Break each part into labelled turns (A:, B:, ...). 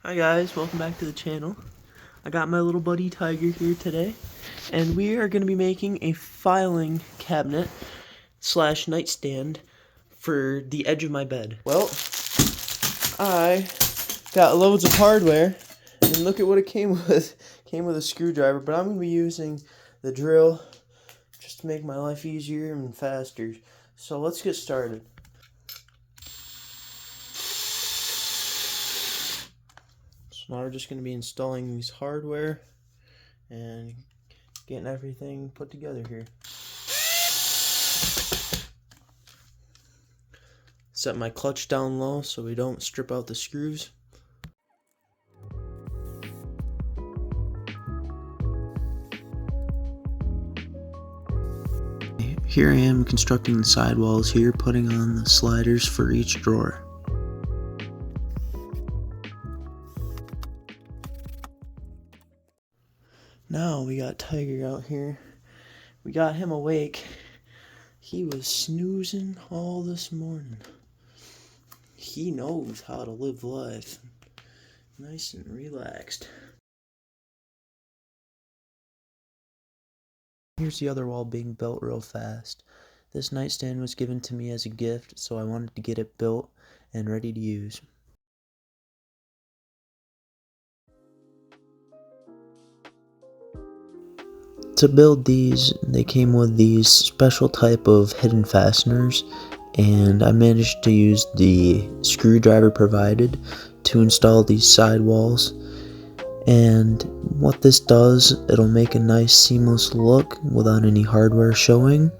A: Hi guys, welcome back to the channel. I got my little buddy Tiger here today, and we are going to be making a filing cabinet slash nightstand for the edge of my bed. Well, I got loads of hardware, and look at what it came with. It came with a screwdriver, but I'm going to be using the drill just to make my life easier and faster. So let's get started. So now we're just going to be installing these hardware and getting everything put together here. Set my clutch down low so we don't strip out the screws. Here I am constructing the sidewalls here, putting on the sliders for each drawer. Now we got Tiger out here. We got him awake. He was snoozing all this morning. He knows how to live life. Nice and relaxed. Here's the other wall being built real fast. This nightstand was given to me as a gift, so I wanted to get it built and ready to use. To build these, they came with these special type of hidden fasteners, and I managed to use the screwdriver provided to install these sidewalls. And what this does, it'll make a nice seamless look without any hardware showing.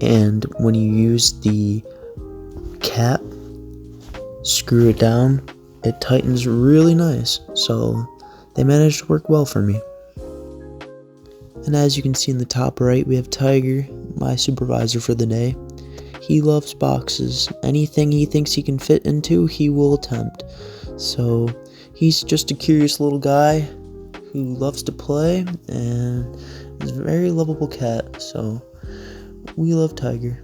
A: And when you use the cap, screw it down, it tightens really nice. So they managed to work well for me. And as you can see in the top right, we have Tiger, my supervisor for the day. He loves boxes. Anything he thinks he can fit into, he will attempt. So he's just a curious little guy who loves to play and is a very lovable cat. So we love Tiger.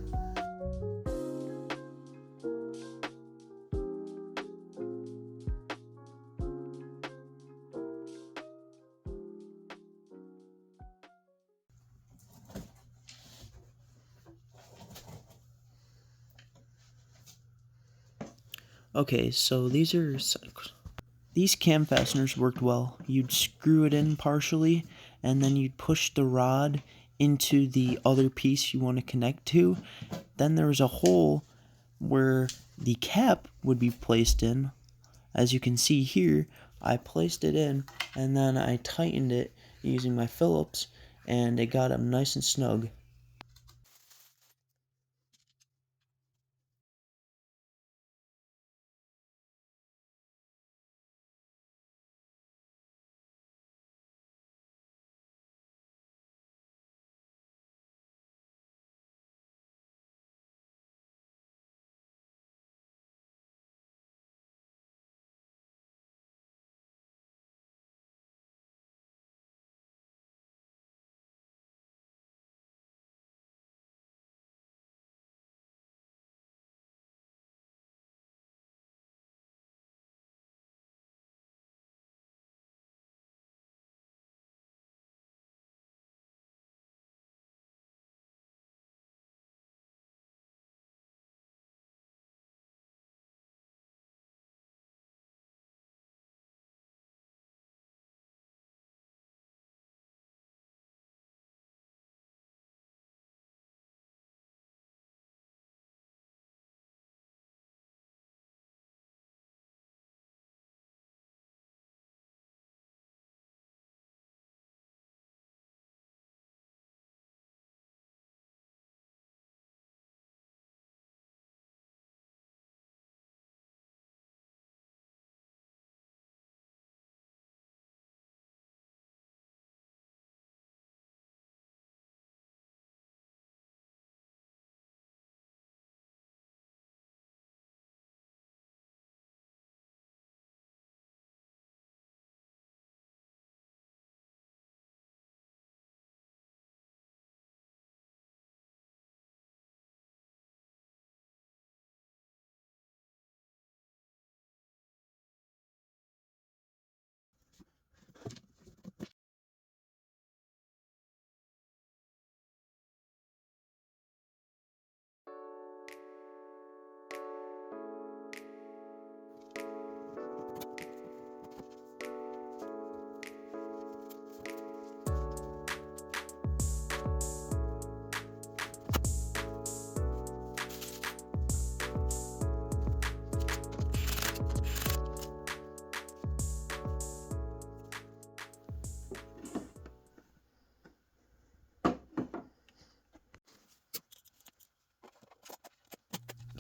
A: Okay, so these cam fasteners worked well. You'd screw it in partially, and then you'd push the rod into the other piece you want to connect to. Then there was a hole where the cap would be placed in. As you can see here, I placed it in, and then I tightened it using my Phillips, and it got them nice and snug.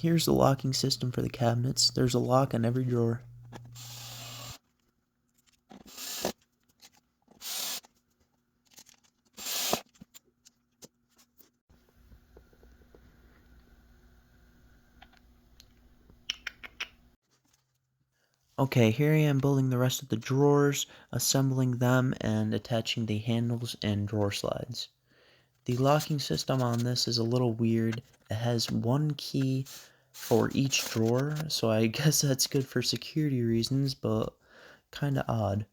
A: Here's the locking system for the cabinets. There's a lock on every drawer. Okay, here I am building the rest of the drawers, assembling them, and attaching the handles and drawer slides. The locking system on this is a little weird. It has one key for each drawer, so I guess that's good for security reasons, but kinda odd.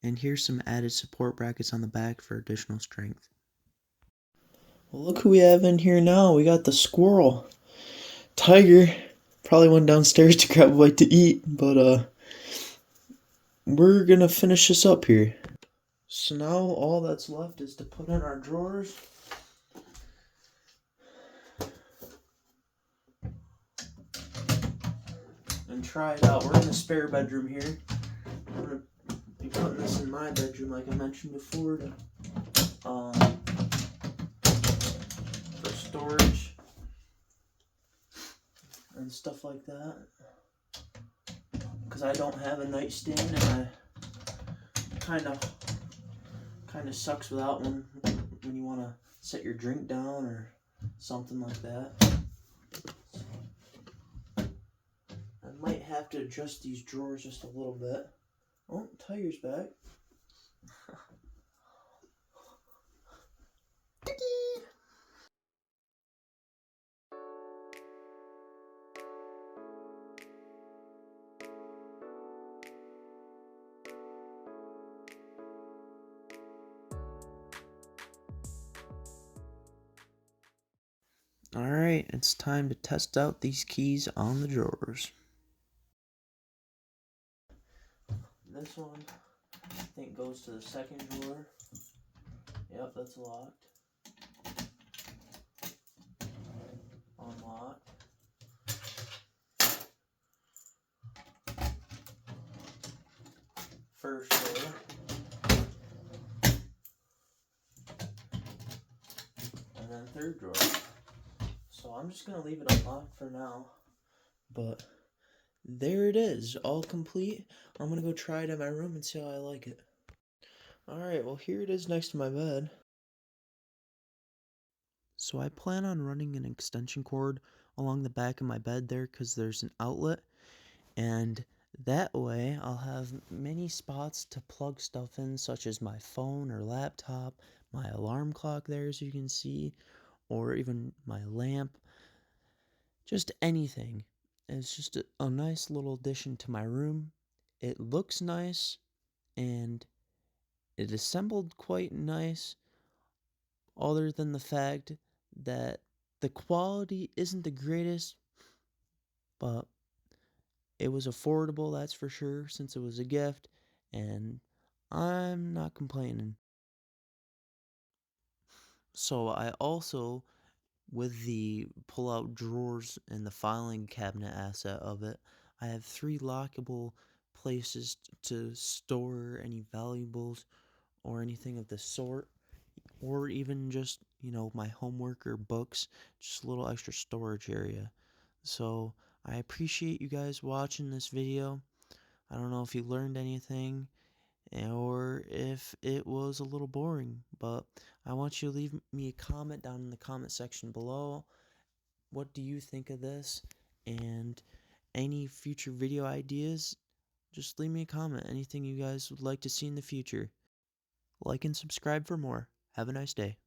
A: And here's some added support brackets on the back for additional strength. Well, look who we have in here now. We got the squirrel. Tiger probably went downstairs to grab a bite to eat, but we're gonna finish this up here. So now all that's left is to put in our drawers. And try it out. We're in the spare bedroom here. I'm gonna be putting this in my bedroom like I mentioned before for storage and stuff like that. Because I don't have a nightstand and I kind of sucks without one when you want to set your drink down or something like that. I might have to adjust these drawers just a little bit. Oh, Tiger's back. Alright, it's time to test out these keys on the drawers. This one, I think, goes to the second drawer. Yep, that's locked. Unlocked. First drawer. And then third drawer. So I'm just going to leave it unlocked for now. But there it is, all complete. I'm going to go try it in my room and see how I like it. Alright, well here it is next to my bed. So I plan on running an extension cord along the back of my bed there because there's an outlet. And that way I'll have many spots to plug stuff in, such as my phone or laptop, my alarm clock there as you can see, or even my lamp. Just anything. It's just a nice little addition to my room. It looks nice and it assembled quite nice, other than the fact that the quality isn't the greatest, but it was affordable, that's for sure, since it was a gift, and I'm not complaining. So I also, with the pull-out drawers and the filing cabinet asset of it, I have 3 lockable places to store any valuables or anything of the sort, or even just, my homework or books, just a little extra storage area. So I appreciate you guys watching this video. I don't know if you learned anything or if it was a little boring, but I want you to leave me a comment down in the comment section below. What do you think of this? And any future video ideas, just leave me a comment. Anything you guys would like to see in the future. Like and subscribe for more. Have a nice day.